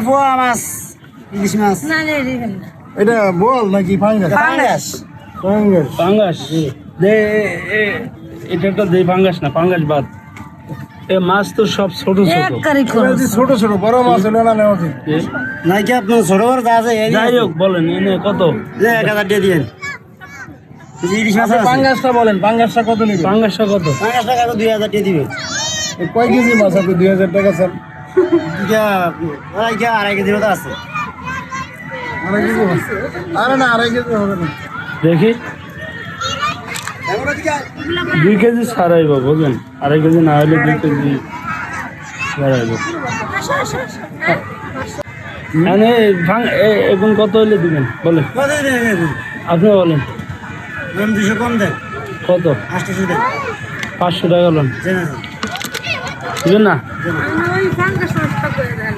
পোয়া মাছ ইলিশ মাছ এটা বল নাকি ফাঙ্গাস? পাঙ্গাস ফাঙ্গাস। পাঙ্গাস দে এটা একটা দে পাঙ্গাস না পাঙ্গাস বাদ এ মাছ তো সব ছোট ছোট এগুলো যে ছোট ছোট বড় মাছ হলো না নেওয়া উচিত। এ, নাই কি আপনার ছোট বড় যা আছে যাই হোক বলেন এনে কত 1000 দিয়ে দিয়েন ইলিশ মাছ আপনি আছে পাঙ্গাসটা বলেন, পাঙ্গাসটা কত নেবেন? পাঙ্গাসটা কত পাঙ্গাস টাকা 2000 দিয়ে দিবেন এ কয় কেজি মাছ আপনি 2000 টাকা স্যার? আড়াই কেজি মতো আছে আড়াই কেজি মাছ? আরে না, আড়াই কেজি হবে না। দেখি 2 কেজি ছাড়াইব বুঝলেন 2.5 কেজি না হলে 2 কেজি ছাড়াইব মানে এখন কত হলে দিবেন বলেন কত দিবেন আপনি বলেন ম্যাম 200 কম দেন কত 800 দেন 500 টাকা লোন জেনে দিবেন না ওই ফাঙ্গাস নষ্ট করে দেয়